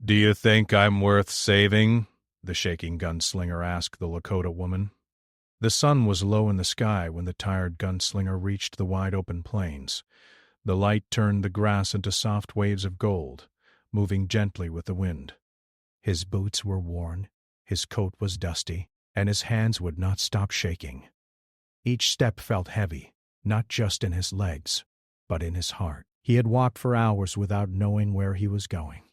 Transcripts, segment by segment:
"Do you think I'm worth saving?" the shaking gunslinger asked the Lakota woman. The sun was low in the sky when the tired gunslinger reached the wide-open plains. The light turned the grass into soft waves of gold, moving gently with the wind. His boots were worn, his coat was dusty, and his hands would not stop shaking. Each step felt heavy, not just in his legs, but in his heart. He had walked for hours without knowing where he was going.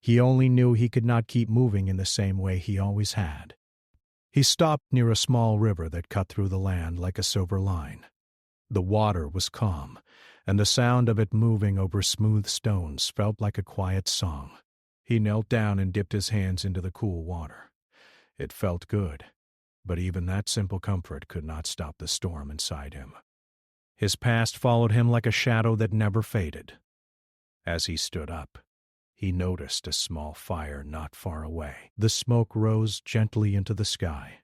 He only knew he could not keep moving in the same way he always had. He stopped near a small river that cut through the land like a silver line. The water was calm, and the sound of it moving over smooth stones felt like a quiet song. He knelt down and dipped his hands into the cool water. It felt good, but even that simple comfort could not stop the storm inside him. His past followed him like a shadow that never faded. As he stood up, he noticed a small fire not far away. The smoke rose gently into the sky.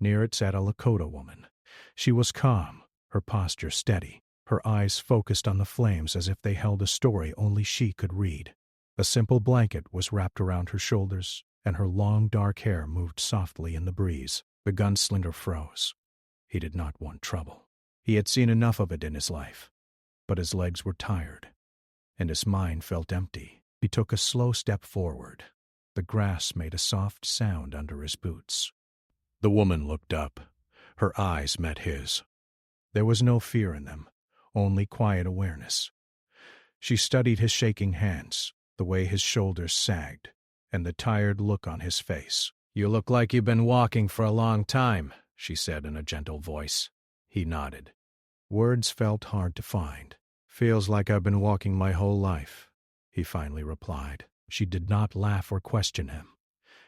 Near it sat a Lakota woman. She was calm, her posture steady, her eyes focused on the flames as if they held a story only she could read. A simple blanket was wrapped around her shoulders, and her long dark hair moved softly in the breeze. The gunslinger froze. He did not want trouble. He had seen enough of it in his life, but his legs were tired, and his mind felt empty. He took a slow step forward. The grass made a soft sound under his boots. The woman looked up. Her eyes met his. There was no fear in them, only quiet awareness. She studied his shaking hands, the way his shoulders sagged, and the tired look on his face. "You look like you've been walking for a long time," she said in a gentle voice. He nodded. Words felt hard to find. "Feels like I've been walking my whole life," he finally replied. She did not laugh or question him.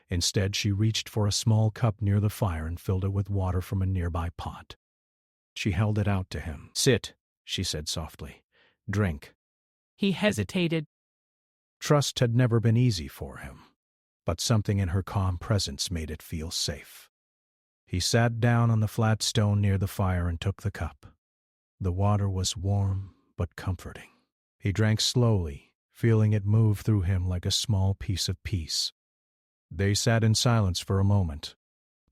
Instead, she reached for a small cup near the fire and filled it with water from a nearby pot. She held it out to him. "Sit," she said softly. "Drink." He hesitated. Trust had never been easy for him, but something in her calm presence made it feel safe. He sat down on the flat stone near the fire and took the cup. The water was warm but comforting. He drank slowly, feeling it move through him like a small piece of peace. They sat in silence for a moment.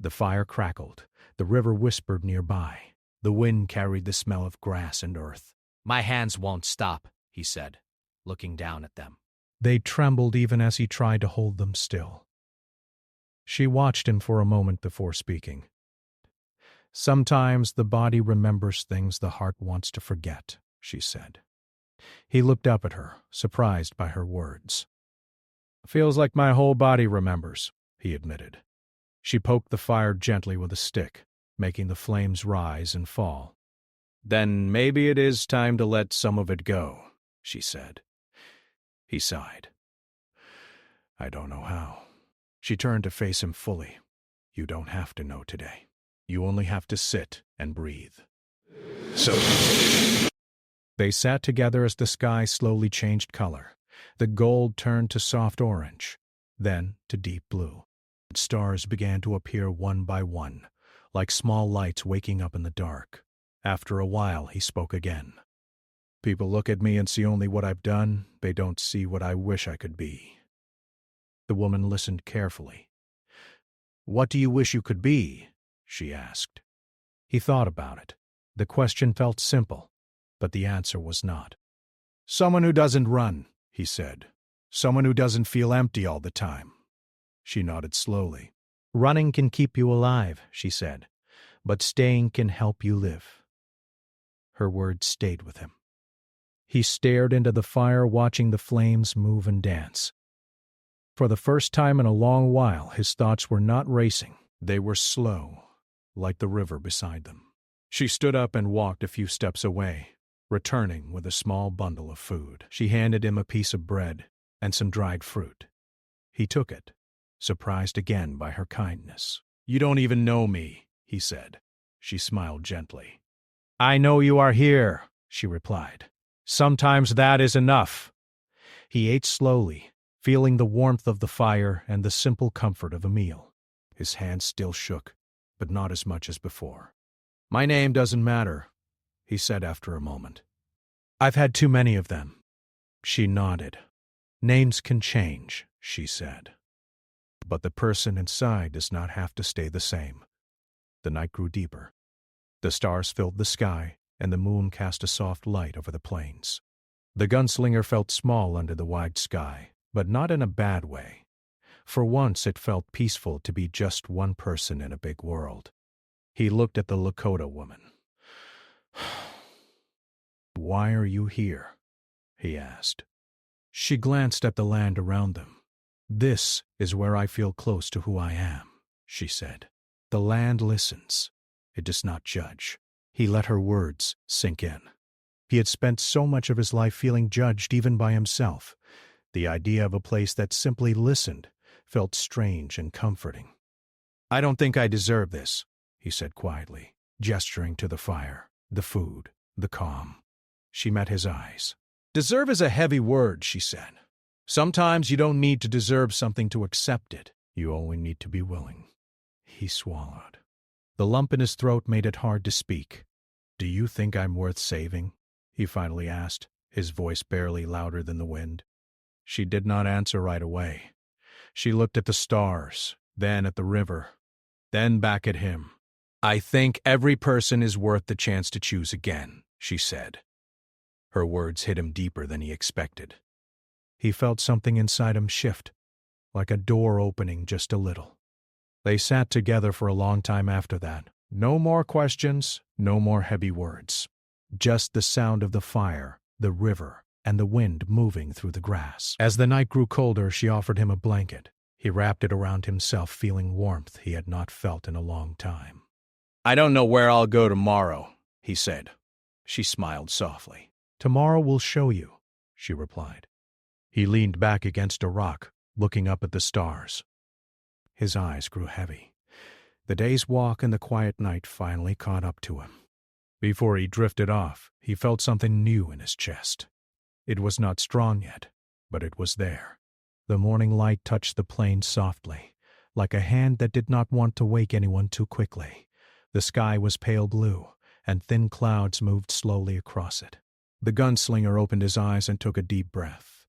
The fire crackled. The river whispered nearby. The wind carried the smell of grass and earth. "My hands won't stop," he said, looking down at them. They trembled even as he tried to hold them still. She watched him for a moment before speaking. "Sometimes the body remembers things the heart wants to forget," she said. He looked up at her, surprised by her words. "Feels like my whole body remembers," he admitted. She poked the fire gently with a stick, making the flames rise and fall. "Then maybe it is time to let some of it go," she said. He sighed. "I don't know how." She turned to face him fully. "You don't have to know today. You only have to sit and breathe." So they sat together as the sky slowly changed color. The gold turned to soft orange, then to deep blue. Stars began to appear one by one, like small lights waking up in the dark. After a while, he spoke again. "People look at me and see only what I've done. They don't see what I wish I could be." The woman listened carefully. "What do you wish you could be?" she asked. He thought about it. The question felt simple, but the answer was not. "Someone who doesn't run," he said. "Someone who doesn't feel empty all the time." She nodded slowly. "Running can keep you alive," she said, "but staying can help you live." Her words stayed with him. He stared into the fire, watching the flames move and dance. For the first time in a long while, his thoughts were not racing. They were slow, like the river beside them. She stood up and walked a few steps away, returning with a small bundle of food. She handed him a piece of bread and some dried fruit. He took it, surprised again by her kindness. "You don't even know me," he said. She smiled gently. "I know you are here," she replied. "Sometimes that is enough." He ate slowly, feeling the warmth of the fire and the simple comfort of a meal. His hands still shook, but not as much as before. "My name doesn't matter," he said after a moment. "I've had too many of them." She nodded. "Names can change," she said. But the person inside does not have to stay the same. The night grew deeper. The stars filled the sky, and the moon cast a soft light over the plains. The gunslinger felt small under the wide sky, but not in a bad way. For once it felt peaceful to be just one person in a big world. He looked at the Lakota woman. "Why are you here?" he asked. She glanced at the land around them. "This is where I feel close to who I am," she said. "The land listens. It does not judge." He let her words sink in. He had spent so much of his life feeling judged even by himself. The idea of a place that simply listened felt strange and comforting. "I don't think I deserve this," he said quietly, gesturing to the fire, the food, the calm. She met his eyes. "Deserve is a heavy word," she said. "Sometimes you don't need to deserve something to accept it. You only need to be willing." He swallowed. The lump in his throat made it hard to speak. "Do you think I'm worth saving?" he finally asked, his voice barely louder than the wind. She did not answer right away. She looked at the stars, then at the river, then back at him. "I think every person is worth the chance to choose again," she said. Her words hit him deeper than he expected. He felt something inside him shift, like a door opening just a little. They sat together for a long time after that. No more questions, no more heavy words. Just the sound of the fire, the river, and the wind moving through the grass. As the night grew colder, she offered him a blanket. He wrapped it around himself, feeling warmth he had not felt in a long time. "I don't know where I'll go tomorrow," he said. She smiled softly. "Tomorrow will show you," she replied. He leaned back against a rock, looking up at the stars. His eyes grew heavy. The day's walk and the quiet night finally caught up to him. Before he drifted off, he felt something new in his chest. It was not strong yet, but it was there. The morning light touched the plain softly, like a hand that did not want to wake anyone too quickly. The sky was pale blue, and thin clouds moved slowly across it. The gunslinger opened his eyes and took a deep breath.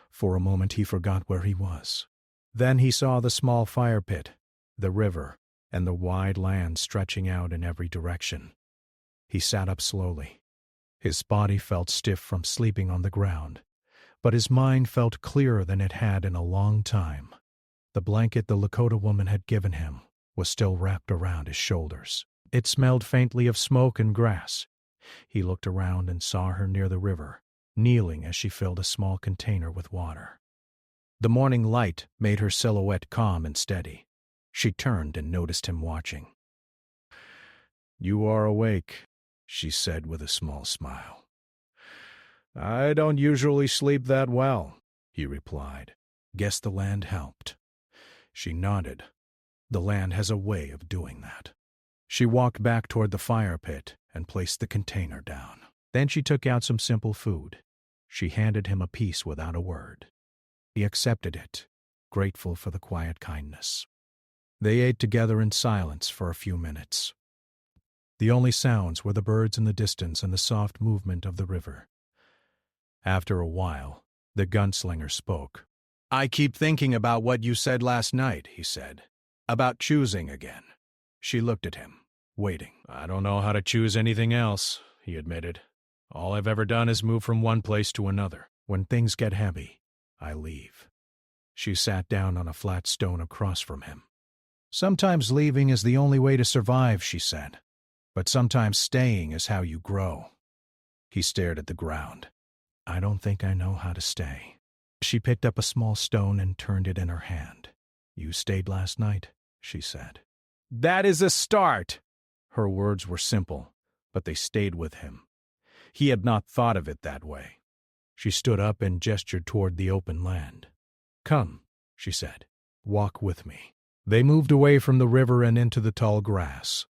For a moment he forgot where he was. Then he saw the small fire pit, the river, and the wide land stretching out in every direction. He sat up slowly. His body felt stiff from sleeping on the ground, but his mind felt clearer than it had in a long time. The blanket the Lakota woman had given him was still wrapped around his shoulders. It smelled faintly of smoke and grass. He looked around and saw her near the river, kneeling as she filled a small container with water. The morning light made her silhouette calm and steady. She turned and noticed him watching. "You are awake," she said with a small smile. "I don't usually sleep that well," he replied. "Guess the land helped." She nodded. The land has a way of doing that. She walked back toward the fire pit and placed the container down. Then she took out some simple food. She handed him a piece without a word. He accepted it, grateful for the quiet kindness. They ate together in silence for a few minutes. The only sounds were the birds in the distance and the soft movement of the river. After a while, the gunslinger spoke. "I keep thinking about what you said last night," he said. "About choosing again." She looked at him, waiting. "I don't know how to choose anything else," he admitted. "All I've ever done is move from one place to another. When things get heavy, I leave." She sat down on a flat stone across from him. "Sometimes leaving is the only way to survive," she said. "But sometimes staying is how you grow." He stared at the ground. "I don't think I know how to stay." She picked up a small stone and turned it in her hand. "You stayed last night," she said. "That is a start!" Her words were simple, but they stayed with him. He had not thought of it that way. She stood up and gestured toward the open land. "Come," she said. "Walk with me." They moved away from the river and into the tall grass.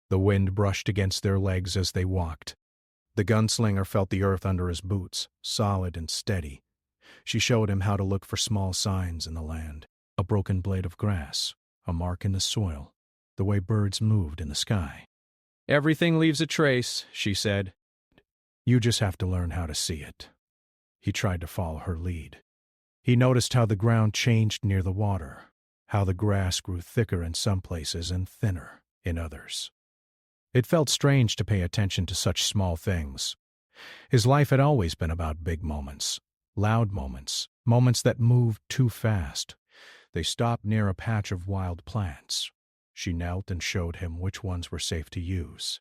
The wind brushed against their legs as they walked. The gunslinger felt the earth under his boots, solid and steady. She showed him how to look for small signs in the land. A broken blade of grass, a mark in the soil, the way birds moved in the sky. "Everything leaves a trace," she said. "You just have to learn how to see it." He tried to follow her lead. He noticed how the ground changed near the water, how the grass grew thicker in some places and thinner in others. It felt strange to pay attention to such small things. His life had always been about big moments, loud moments, moments that moved too fast. They stopped near a patch of wild plants. She knelt and showed him which ones were safe to use.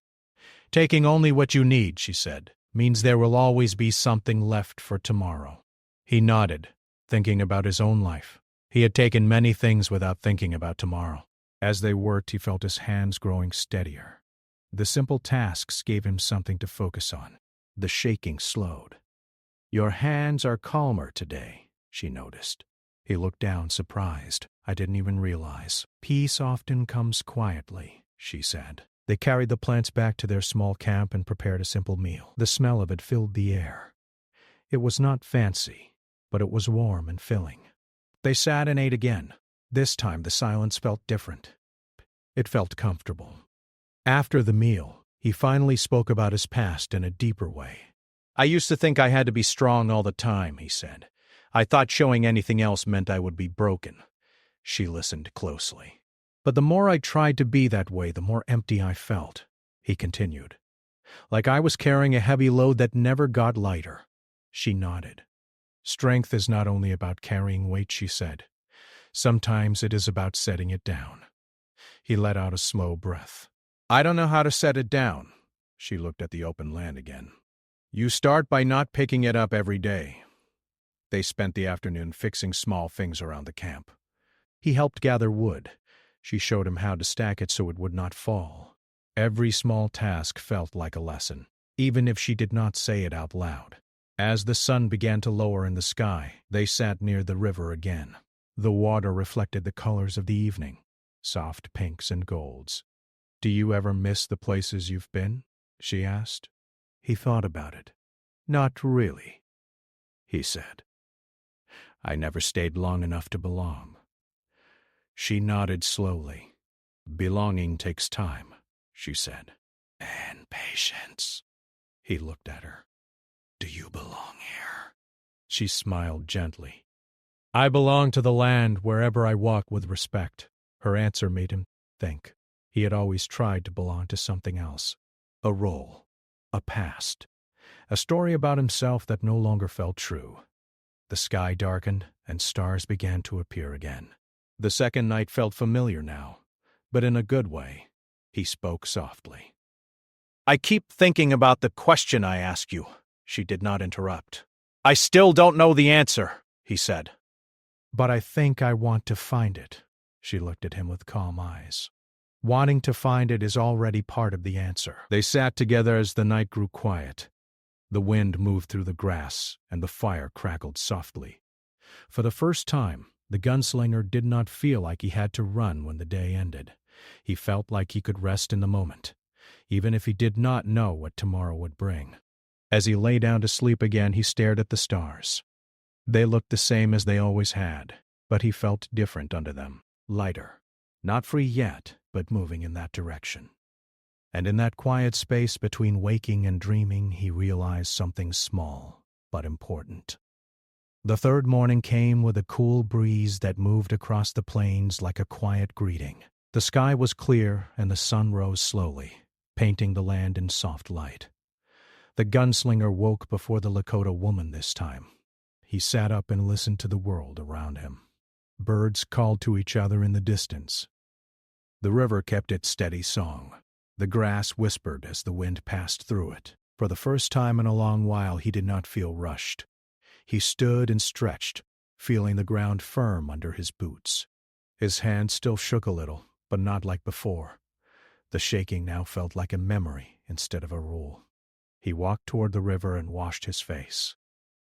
"Taking only what you need," she said, "means there will always be something left for tomorrow." He nodded, thinking about his own life. He had taken many things without thinking about tomorrow. As they worked, he felt his hands growing steadier. The simple tasks gave him something to focus on. The shaking slowed. "Your hands are calmer today," she noticed. He looked down, surprised. "I didn't even realize." "Peace often comes quietly," she said. They carried the plants back to their small camp and prepared a simple meal. The smell of it filled the air. It was not fancy, but it was warm and filling. They sat and ate again. This time the silence felt different. It felt comfortable. After the meal, he finally spoke about his past in a deeper way. "I used to think I had to be strong all the time," he said. "I thought showing anything else meant I would be broken." She listened closely. "But the more I tried to be that way, the more empty I felt," he continued. "Like I was carrying a heavy load that never got lighter." She nodded. "Strength is not only about carrying weight," she said. "Sometimes it is about setting it down." He let out a slow breath. "I don't know how to set it down." She looked at the open land again. "You start by not picking it up every day." They spent the afternoon fixing small things around the camp. He helped gather wood. She showed him how to stack it so it would not fall. Every small task felt like a lesson, even if she did not say it out loud. As the sun began to lower in the sky, they sat near the river again. The water reflected the colors of the evening, soft pinks and golds. "Do you ever miss the places you've been?" she asked. He thought about it. "Not really," he said. "I never stayed long enough to belong." She nodded slowly. "Belonging takes time," she said. "And patience." He looked at her. "Do you belong here?" She smiled gently. "I belong to the land wherever I walk with respect." Her answer made him think. He had always tried to belong to something else. A role, a past, a story about himself that no longer felt true. The sky darkened and stars began to appear again. The second night felt familiar now, but in a good way. He spoke softly. "I keep thinking about the question I asked you." She did not interrupt. "I still don't know the answer," he said. "But I think I want to find it." She looked at him with calm eyes. "Wanting to find it is already part of the answer." They sat together as the night grew quiet. The wind moved through the grass, and the fire crackled softly. For the first time, the gunslinger did not feel like he had to run when the day ended. He felt like he could rest in the moment, even if he did not know what tomorrow would bring. As he lay down to sleep again, he stared at the stars. They looked the same as they always had, but he felt different under them, lighter. Not free yet, but moving in that direction. And in that quiet space between waking and dreaming, he realized something small, but important. The third morning came with a cool breeze that moved across the plains like a quiet greeting. The sky was clear and the sun rose slowly, painting the land in soft light. The gunslinger woke before the Lakota woman this time. He sat up and listened to the world around him. Birds called to each other in the distance. The river kept its steady song. The grass whispered as the wind passed through it. For the first time in a long while, he did not feel rushed. He stood and stretched, feeling the ground firm under his boots. His hands still shook a little, but not like before. The shaking now felt like a memory instead of a rule. He walked toward the river and washed his face.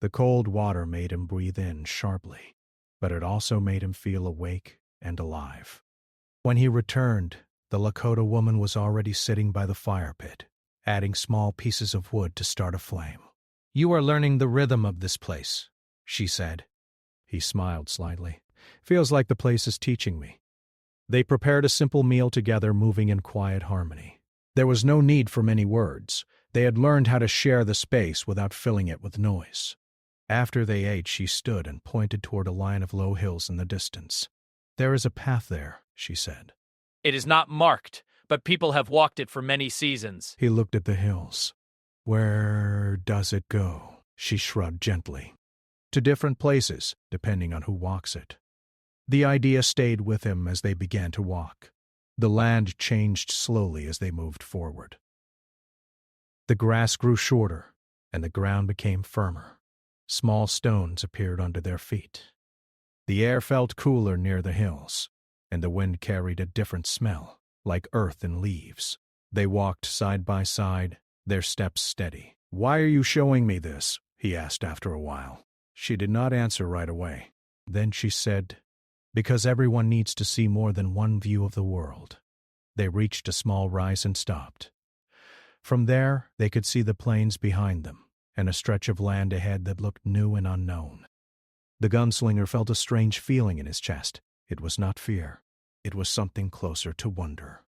The cold water made him breathe in sharply, but it also made him feel awake and alive. When he returned, the Lakota woman was already sitting by the fire pit, adding small pieces of wood to start a flame. "You are learning the rhythm of this place," she said. He smiled slightly. "Feels like the place is teaching me." They prepared a simple meal together, moving in quiet harmony. There was no need for many words. They had learned how to share the space without filling it with noise. After they ate, she stood and pointed toward a line of low hills in the distance. "There is a path there," she said. "It is not marked, but people have walked it for many seasons." He looked at the hills. "Where does it go?" She shrugged gently. "To different places, depending on who walks it." The idea stayed with him as they began to walk. The land changed slowly as they moved forward. The grass grew shorter, and the ground became firmer. Small stones appeared under their feet. The air felt cooler near the hills, and the wind carried a different smell, like earth and leaves. They walked side by side, their steps steady. "Why are you showing me this?" he asked after a while. She did not answer right away. Then she said, "Because everyone needs to see more than one view of the world." They reached a small rise and stopped. From there, they could see the plains behind them, and a stretch of land ahead that looked new and unknown. The gunslinger felt a strange feeling in his chest. It was not fear. It was something closer to wonder.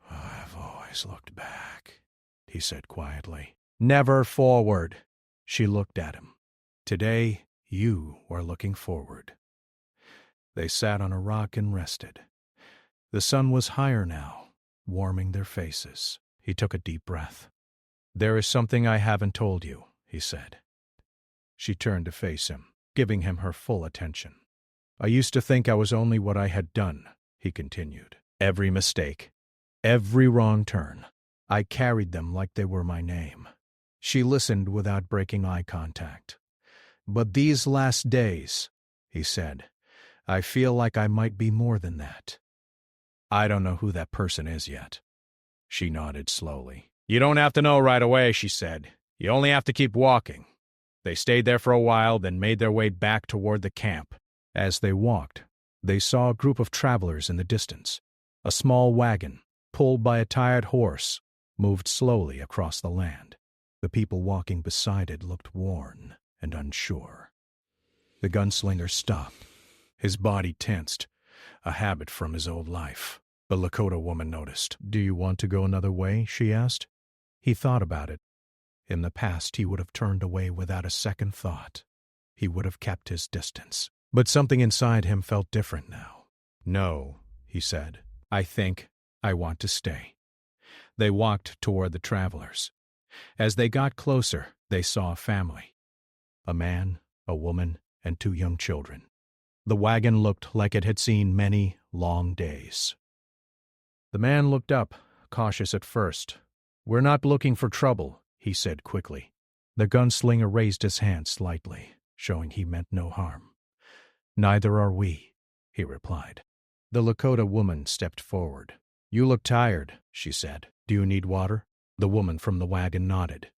"I've always looked back," he said quietly. "Never forward." She looked at him. "Today, you are looking forward." They sat on a rock and rested. The sun was higher now, warming their faces. He took a deep breath. "There is something I haven't told you," he said. She turned to face him, giving him her full attention. "I used to think I was only what I had done," he continued. "Every mistake, every wrong turn. I carried them like they were my name." She listened without breaking eye contact. "But these last days," he said, "I feel like I might be more than that. I don't know who that person is yet." She nodded slowly. "You don't have to know right away," she said. "You only have to keep walking." They stayed there for a while, then made their way back toward the camp. As they walked, they saw a group of travelers in the distance. A small wagon, pulled by a tired horse, moved slowly across the land. The people walking beside it looked worn and unsure. The gunslinger stopped. His body tensed, a habit from his old life. The Lakota woman noticed. "Do you want to go another way?" she asked. He thought about it. In the past, he would have turned away without a second thought. He would have kept his distance. But something inside him felt different now. "No," he said. "I think I want to stay." They walked toward the travelers. As they got closer, they saw a family. A man, a woman, and 2 young children. The wagon looked like it had seen many long days. The man looked up, cautious at first. "We're not looking for trouble," he said quickly. The gunslinger raised his hand slightly, showing he meant no harm. "Neither are we," he replied. The Lakota woman stepped forward. "You look tired," she said. "Do you need water?" The woman from the wagon nodded.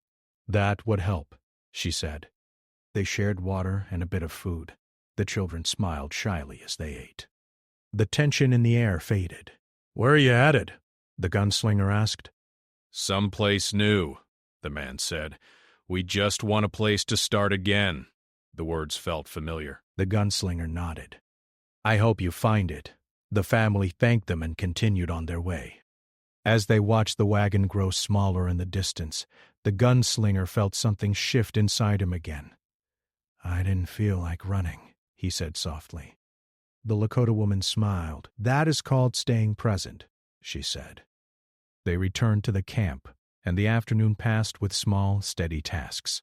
"That would help," she said. They shared water and a bit of food. The children smiled shyly as they ate. The tension in the air faded. "Where are you headed?" the gunslinger asked. "Someplace new," the man said. "We just want a place to start again." The words felt familiar. The gunslinger nodded. "I hope you find it." The family thanked them and continued on their way. As they watched the wagon grow smaller in the distance, the gunslinger felt something shift inside him again. "I didn't feel like running," he said softly. The Lakota woman smiled. "That is called staying present," she said. They returned to the camp, and the afternoon passed with small, steady tasks.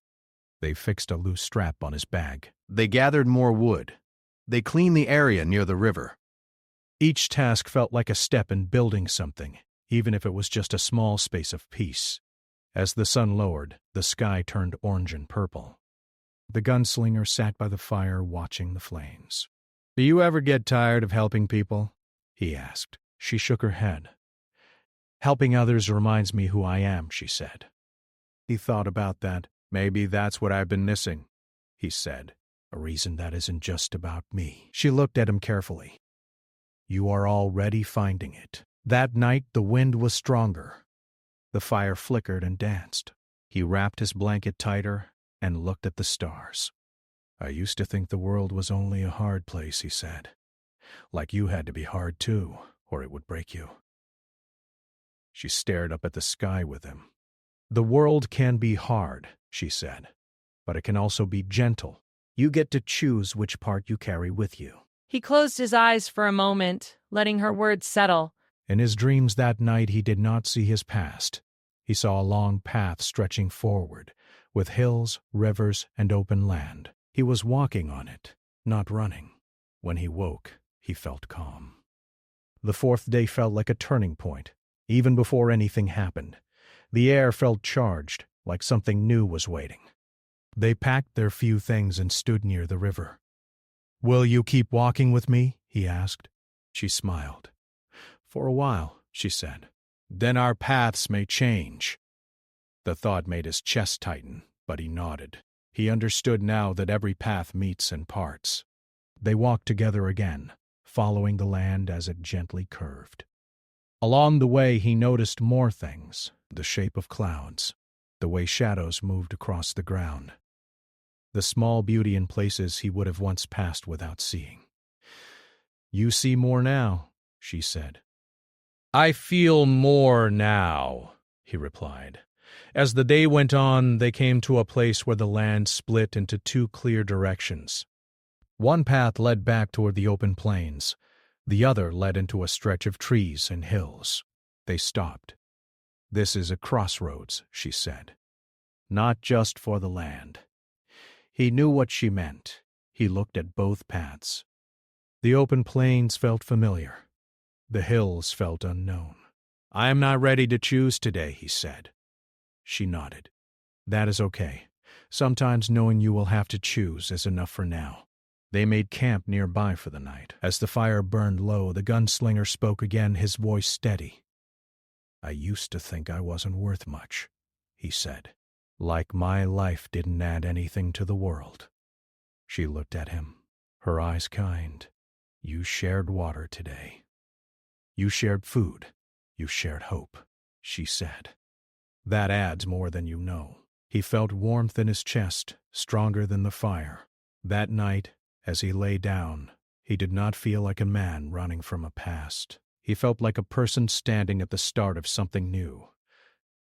They fixed a loose strap on his bag. They gathered more wood. They cleaned the area near the river. Each task felt like a step in building something, even if it was just a small space of peace. As the sun lowered, the sky turned orange and purple. The gunslinger sat by the fire watching the flames. "Do you ever get tired of helping people?" he asked. She shook her head. "Helping others reminds me who I am," she said. He thought about that. "Maybe that's what I've been missing," he said. "A reason that isn't just about me." She looked at him carefully. "You are already finding it." That night the wind was stronger. The fire flickered and danced. He wrapped his blanket tighter and looked at the stars. "I used to think the world was only a hard place," he said. "Like you had to be hard too, or it would break you." She stared up at the sky with him. "The world can be hard," she said, "but it can also be gentle. You get to choose which part you carry with you. He closed his eyes for a moment, letting her words settle. In his dreams that night he did not see his past. He saw a long path stretching forward, with hills, rivers, and open land. He was walking on it, not running. When he woke, he felt calm. The fourth day felt like a turning point, even before anything happened. The air felt charged, like something new was waiting. They packed their few things and stood near the river. "Will you keep walking with me?" he asked. She smiled. "For a while," she said. "Then our paths may change." The thought made his chest tighten, but he nodded. He understood now that every path meets and parts. They walked together again, following the land as it gently curved. Along the way he noticed more things, the shape of clouds, the way shadows moved across the ground, the small beauty in places he would have once passed without seeing. "You see more now," she said. "I feel more now," he replied. As the day went on, they came to a place where the land split into two clear directions. One path led back toward the open plains. The other led into a stretch of trees and hills. They stopped. "This is a crossroads," she said. "Not just for the land." He knew what she meant. He looked at both paths. The open plains felt familiar. The hills felt unknown. "I am not ready to choose today," he said. She nodded. "That is okay. Sometimes knowing you will have to choose is enough for now." They made camp nearby for the night. As the fire burned low, the gunslinger spoke again, his voice steady. "I used to think I wasn't worth much," he said. "Like my life didn't add anything to the world." She looked at him, her eyes kind. "You shared water today. You shared food. You shared hope," she said. "That adds more than you know." He felt warmth in his chest, stronger than the fire. That night, as he lay down, he did not feel like a man running from a past. He felt like a person standing at the start of something new.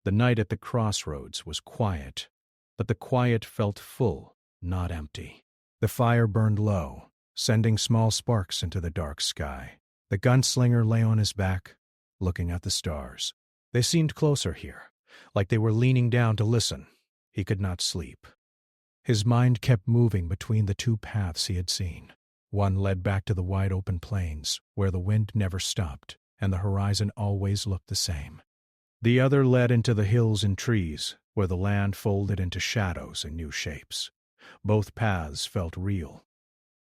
The night at the crossroads was quiet, but the quiet felt full, not empty. The fire burned low, sending small sparks into the dark sky. The gunslinger lay on his back, looking at the stars. They seemed closer here, like they were leaning down to listen. He could not sleep. His mind kept moving between the two paths he had seen. One led back to the wide open plains, where the wind never stopped, and the horizon always looked the same. The other led into the hills and trees, where the land folded into shadows and new shapes. Both paths felt real.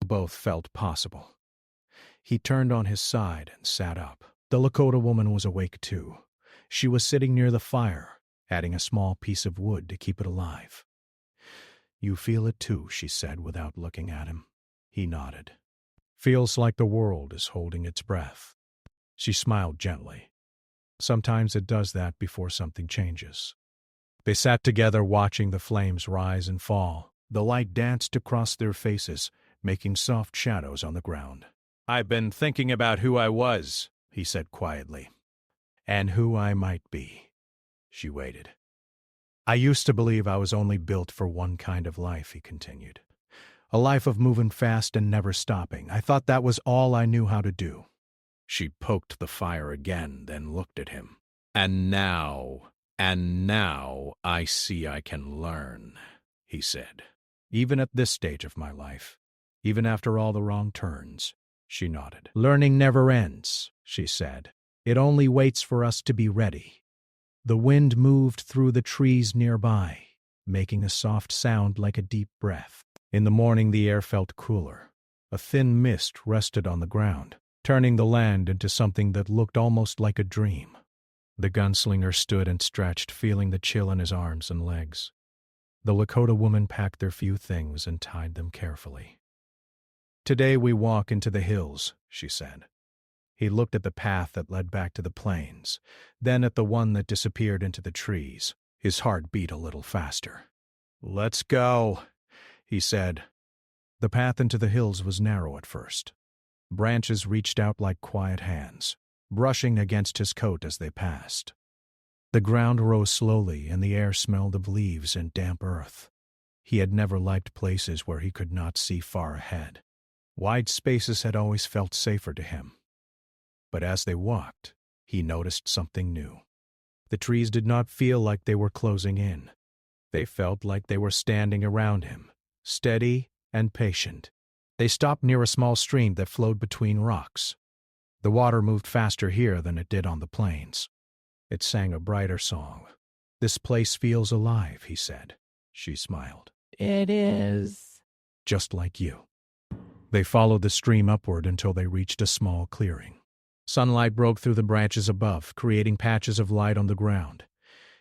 Both felt possible. He turned on his side and sat up. The Lakota woman was awake too. She was sitting near the fire, adding a small piece of wood to keep it alive. "You feel it too," she said without looking at him. He nodded. "Feels like the world is holding its breath." She smiled gently. "Sometimes it does that before something changes." They sat together watching the flames rise and fall. The light danced across their faces, making soft shadows on the ground. "I've been thinking about who I was," he said quietly. "And who I might be." She waited. "I used to believe I was only built for one kind of life," he continued. "A life of moving fast and never stopping. I thought that was all I knew how to do." She poked the fire again, then looked at him. And now I see I can learn," he said. "Even at this stage of my life, even after all the wrong turns." She nodded. "Learning never ends," she said. "It only waits for us to be ready." The wind moved through the trees nearby, making a soft sound like a deep breath. In the morning the air felt cooler. A thin mist rested on the ground, turning the land into something that looked almost like a dream. The gunslinger stood and stretched, feeling the chill in his arms and legs. The Lakota woman packed their few things and tied them carefully. "Today we walk into the hills," she said. He looked at the path that led back to the plains, then at the one that disappeared into the trees. His heart beat a little faster. "Let's go," he said. The path into the hills was narrow at first. Branches reached out like quiet hands, brushing against his coat as they passed. The ground rose slowly, and the air smelled of leaves and damp earth. He had never liked places where he could not see far ahead. Wide spaces had always felt safer to him. But as they walked, he noticed something new. The trees did not feel like they were closing in. They felt like they were standing around him, steady and patient. They stopped near a small stream that flowed between rocks. The water moved faster here than it did on the plains. It sang a brighter song. "This place feels alive," he said. She smiled. It is. "Just like you." They followed the stream upward until they reached a small clearing. Sunlight broke through the branches above, creating patches of light on the ground.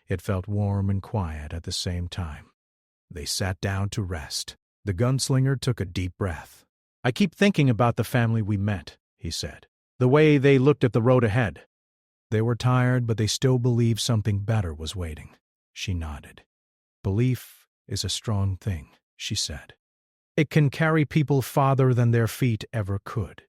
It felt warm and quiet at the same time. They sat down to rest. The gunslinger took a deep breath. "I keep thinking about the family we met," he said. "The way they looked at the road ahead." They were tired, but they still believed something better was waiting. She nodded. "Belief is a strong thing," she said. "It can carry people farther than their feet ever could."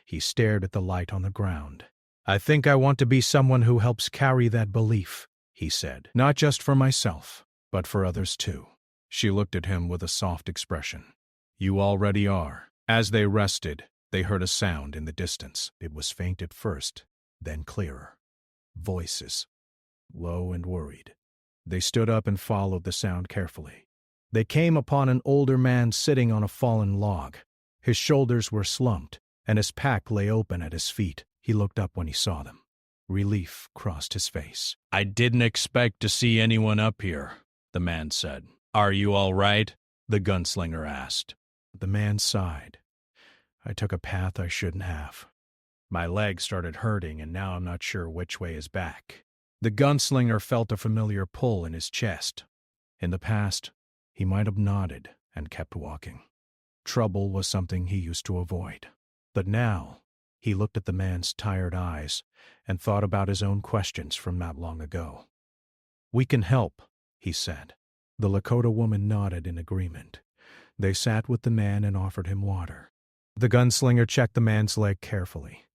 He stared at the light on the ground. "I think I want to be someone who helps carry that belief," he said. "Not just for myself, but for others too." She looked at him with a soft expression. "You already are." As they rested, they heard a sound in the distance. It was faint at first, then clearer. Voices, low and worried. They stood up and followed the sound carefully. They came upon an older man sitting on a fallen log. His shoulders were slumped, and his pack lay open at his feet. He looked up when he saw them. Relief crossed his face. "I didn't expect to see anyone up here," the man said. "Are you all right?" the gunslinger asked. The man sighed. "I took a path I shouldn't have. My legs started hurting, and now I'm not sure which way is back." The gunslinger felt a familiar pull in his chest. In the past, he might have nodded and kept walking. Trouble was something he used to avoid. But now, he looked at the man's tired eyes and thought about his own questions from not long ago. "We can help," he said. The Lakota woman nodded in agreement. They sat with the man and offered him water. The gunslinger checked the man's leg carefully.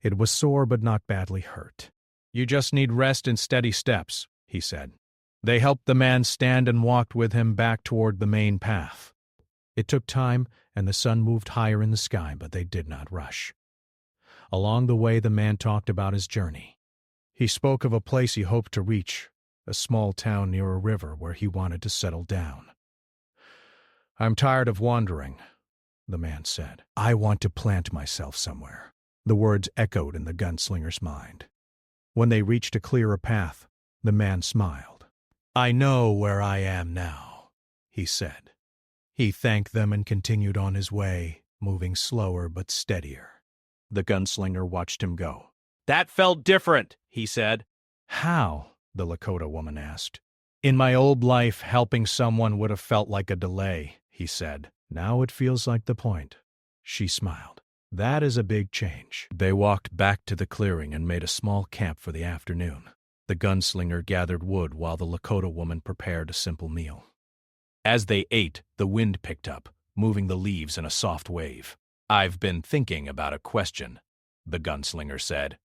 It was sore but not badly hurt. "You just need rest and steady steps," he said. They helped the man stand and walked with him back toward the main path. It took time, and the sun moved higher in the sky, but they did not rush. Along the way, the man talked about his journey. He spoke of a place he hoped to reach, a small town near a river where he wanted to settle down. "I'm tired of wandering," the man said. "I want to plant myself somewhere." The words echoed in the gunslinger's mind. When they reached a clearer path, the man smiled. "I know where I am now," he said. He thanked them and continued on his way, moving slower but steadier. The gunslinger watched him go. That felt different, he said. "How?" the Lakota woman asked. "In my old life, helping someone would have felt like a delay," he said. "Now it feels like the point." She smiled. "That is a big change." They walked back to the clearing and made a small camp for the afternoon. The gunslinger gathered wood while the Lakota woman prepared a simple meal. As they ate, the wind picked up, moving the leaves in a soft wave. "I've been thinking about a question," the gunslinger said.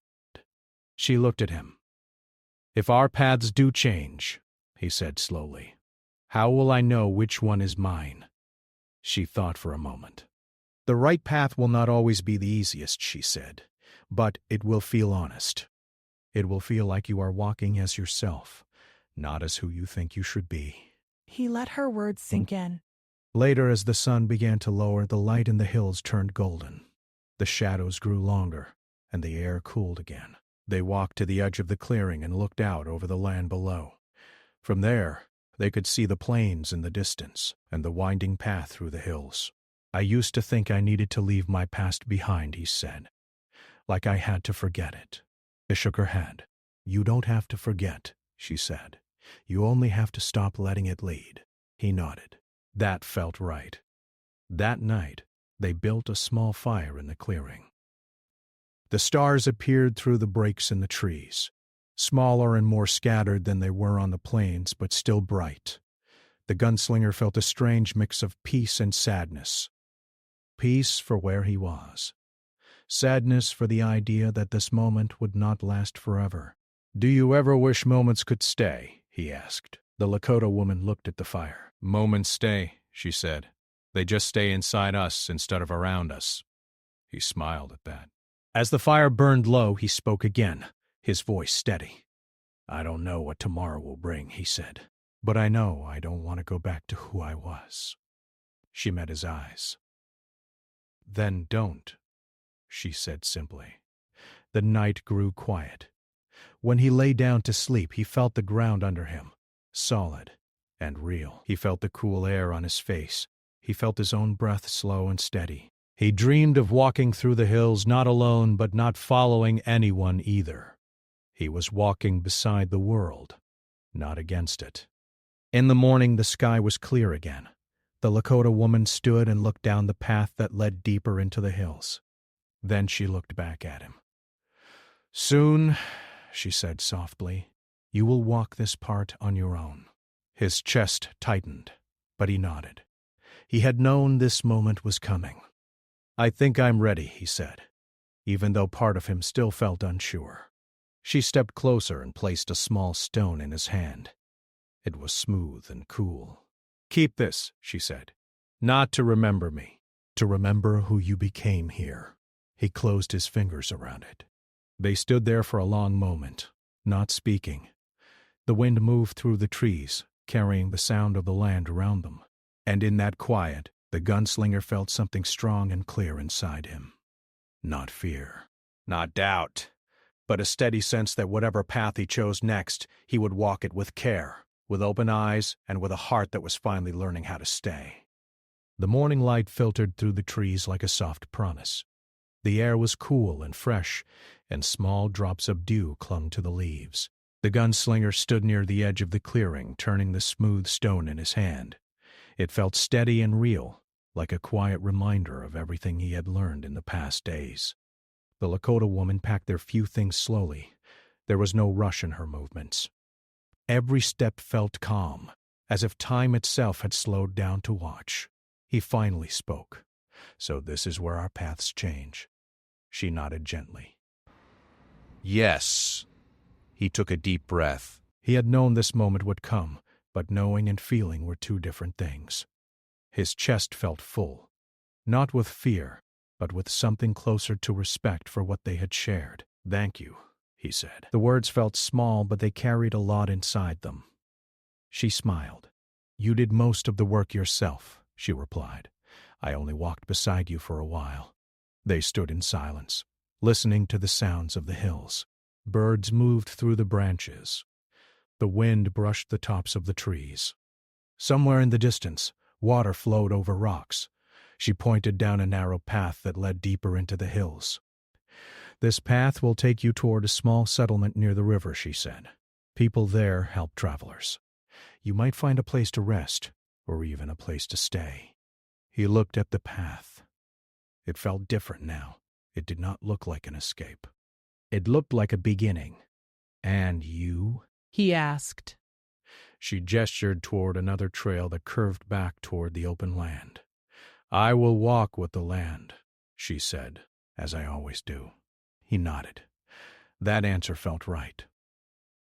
She looked at him. "If our paths do change," he said slowly, "how will I know which one is mine?" She thought for a moment. "The right path will not always be the easiest," she said, "but it will feel honest. It will feel like you are walking as yourself, not as who you think you should be." He let her words sink in. Later, as the sun began to lower, the light in the hills turned golden. The shadows grew longer, and the air cooled again. They walked to the edge of the clearing and looked out over the land below. From there, they could see the plains in the distance and the winding path through the hills. "I used to think I needed to leave my past behind," he said, "like I had to forget it." She shook her head. "You don't have to forget," she said. "You only have to stop letting it lead." He nodded. That felt right. That night, they built a small fire in the clearing. The stars appeared through the breaks in the trees, smaller and more scattered than they were on the plains, but still bright. The gunslinger felt a strange mix of peace and sadness. Peace for where he was. Sadness for the idea that this moment would not last forever. "Do you ever wish moments could stay?" he asked. The Lakota woman looked at the fire. "Moments stay," she said. "They just stay inside us instead of around us." He smiled at that. As the fire burned low, he spoke again, his voice steady. "I don't know what tomorrow will bring," he said, "but I know I don't want to go back to who I was." She met his eyes. "Then don't," she said simply. The night grew quiet. When he lay down to sleep, he felt the ground under him, solid and real. He felt the cool air on his face. He felt his own breath slow and steady. He dreamed of walking through the hills, not alone, but not following anyone either. He was walking beside the world, not against it. In the morning, the sky was clear again. The Lakota woman stood and looked down the path that led deeper into the hills. Then she looked back at him. "Soon," she said softly, "you will walk this part on your own." His chest tightened, but he nodded. He had known this moment was coming. "I think I'm ready," he said, even though part of him still felt unsure. She stepped closer and placed a small stone in his hand. It was smooth and cool. "Keep this," she said, "not to remember me, to remember who you became here." He closed his fingers around it. They stood there for a long moment, not speaking. The wind moved through the trees, carrying the sound of the land around them. And in that quiet, the gunslinger felt something strong and clear inside him. Not fear, not doubt, but a steady sense that whatever path he chose next, he would walk it with care, with open eyes, and with a heart that was finally learning how to stay. The morning light filtered through the trees like a soft promise. The air was cool and fresh, and small drops of dew clung to the leaves. The gunslinger stood near the edge of the clearing, turning the smooth stone in his hand. It felt steady and real, like a quiet reminder of everything he had learned in the past days. The Lakota woman packed their few things slowly. There was no rush in her movements. Every step felt calm, as if time itself had slowed down to watch. He finally spoke. "So this is where our paths change." She nodded gently. "Yes." He took a deep breath. He had known this moment would come, but knowing and feeling were two different things. His chest felt full, not with fear, but with something closer to respect for what they had shared. "Thank you," he said. The words felt small, but they carried a lot inside them. She smiled. "You did most of the work yourself," she replied. "I only walked beside you for a while." They stood in silence, listening to the sounds of the hills. Birds moved through the branches. The wind brushed the tops of the trees. Somewhere in the distance, water flowed over rocks. She pointed down a narrow path that led deeper into the hills. "This path will take you toward a small settlement near the river," she said. "People there help travelers. You might find a place to rest, or even a place to stay." He looked at the path. It felt different now. It did not look like an escape. It looked like a beginning. "And you?" he asked. She gestured toward another trail that curved back toward the open land. "I will walk with the land," she said, "as I always do." He nodded. That answer felt right.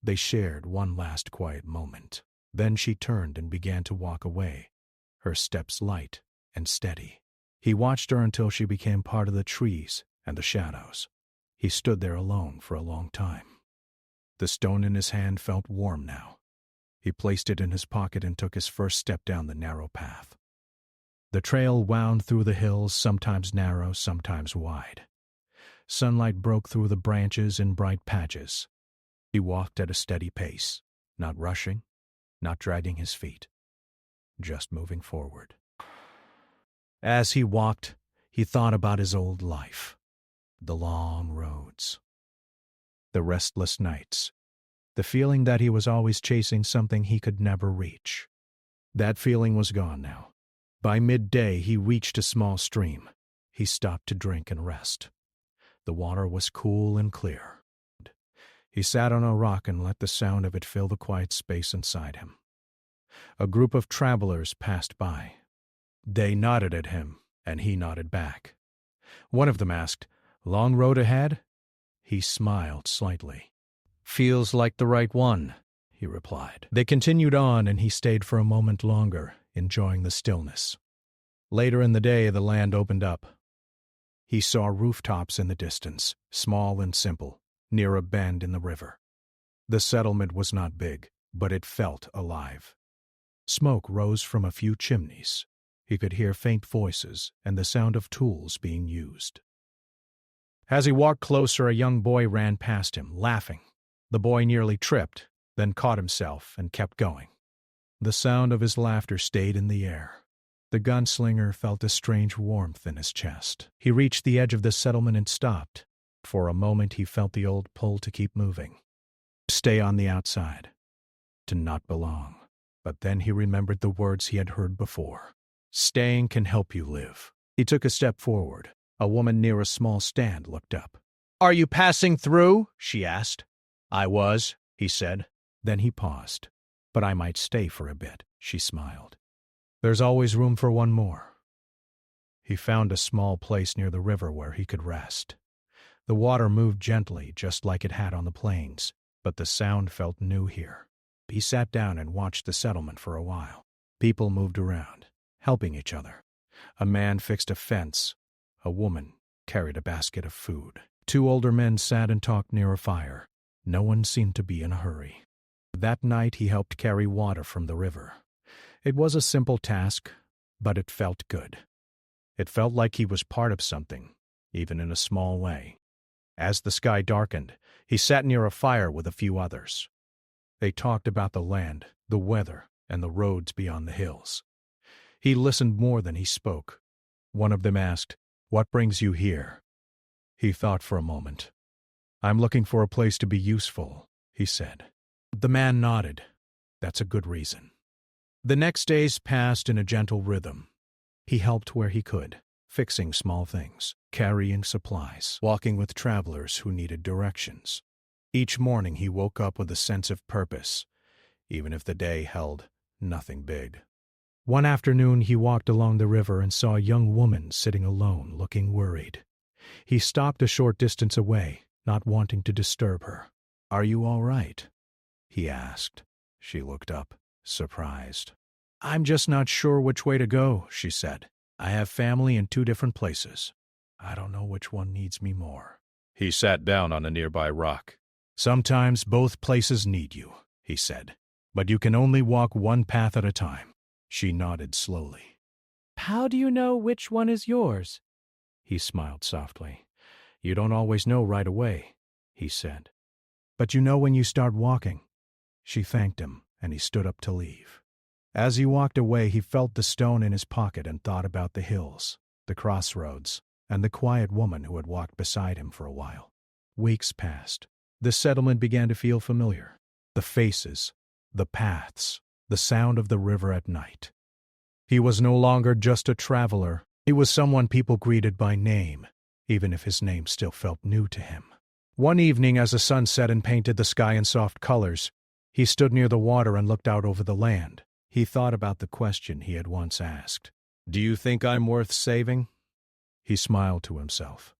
They shared one last quiet moment. Then she turned and began to walk away, her steps light and steady. He watched her until she became part of the trees and the shadows. He stood there alone for a long time. The stone in his hand felt warm now. He placed it in his pocket and took his first step down the narrow path. The trail wound through the hills, sometimes narrow, sometimes wide. Sunlight broke through the branches in bright patches. He walked at a steady pace, not rushing, not dragging his feet, just moving forward. As he walked, he thought about his old life, the long roads, the restless nights, the feeling that he was always chasing something he could never reach. That feeling was gone now. By midday, he reached a small stream. He stopped to drink and rest. The water was cool and clear. He sat on a rock and let the sound of it fill the quiet space inside him. A group of travelers passed by. They nodded at him, and he nodded back. One of them asked, "Long road ahead?" He smiled slightly. "Feels like the right one," he replied. They continued on, and he stayed for a moment longer, enjoying the stillness. Later in the day, the land opened up. He saw rooftops in the distance, small and simple, near a bend in the river. The settlement was not big, but it felt alive. Smoke rose from a few chimneys. He could hear faint voices and the sound of tools being used. As he walked closer, a young boy ran past him, laughing. The boy nearly tripped, then caught himself and kept going. The sound of his laughter stayed in the air. The gunslinger felt a strange warmth in his chest. He reached the edge of the settlement and stopped. For a moment he felt the old pull to keep moving. Stay on the outside. To not belong. But then he remembered the words he had heard before. Staying can help you live. He took a step forward. A woman near a small stand looked up. "Are you passing through?" she asked. "I was," he said. Then he paused. "But I might stay for a bit," she smiled. "There's always room for one more." He found a small place near the river where he could rest. The water moved gently, just like it had on the plains, but the sound felt new here. He sat down and watched the settlement for a while. People moved around, helping each other. A man fixed a fence. A woman carried a basket of food. 2 older men sat and talked near a fire. No one seemed to be in a hurry. That night he helped carry water from the river. It was a simple task, but it felt good. It felt like he was part of something, even in a small way. As the sky darkened, he sat near a fire with a few others. They talked about the land, the weather, and the roads beyond the hills. He listened more than he spoke. One of them asked, "What brings you here?" He thought for a moment. "I'm looking for a place to be useful," he said. The man nodded. "That's a good reason." The next days passed in a gentle rhythm. He helped where he could, fixing small things, carrying supplies, walking with travelers who needed directions. Each morning he woke up with a sense of purpose, even if the day held nothing big. One afternoon he walked along the river and saw a young woman sitting alone, looking worried. He stopped a short distance away, not wanting to disturb her. "Are you all right?" he asked. She looked up, surprised. "I'm just not sure which way to go," she said. "I have family in 2 different places. I don't know which one needs me more." He sat down on a nearby rock. "Sometimes both places need you," he said. "But you can only walk one path at a time." She nodded slowly. How do you know which one is yours? He smiled softly. "You don't always know right away," he said. "But you know when you start walking." She thanked him, and he stood up to leave. As he walked away, he felt the stone in his pocket and thought about the hills, the crossroads, and the quiet woman who had walked beside him for a while. Weeks passed. The settlement began to feel familiar. The faces, the paths, the sound of the river at night. He was no longer just a traveler. He was someone people greeted by name, even if his name still felt new to him. One evening, as the sun set and painted the sky in soft colors, he stood near the water and looked out over the land. He thought about the question he had once asked. "Do you think I'm worth saving?" He smiled to himself.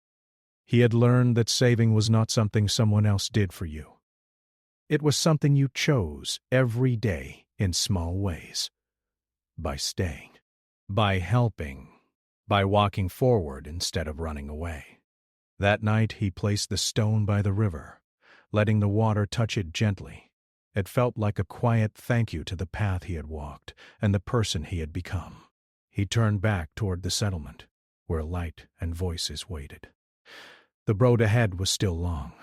He had learned that saving was not something someone else did for you. It was something you chose every day in small ways. By staying, by helping, by walking forward instead of running away. That night he placed the stone by the river, letting the water touch it gently. It felt like a quiet thank you to the path he had walked and the person he had become. He turned back toward the settlement, where light and voices waited. The road ahead was still long,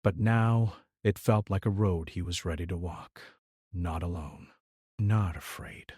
but now it felt like a road he was ready to walk. Not alone, not afraid.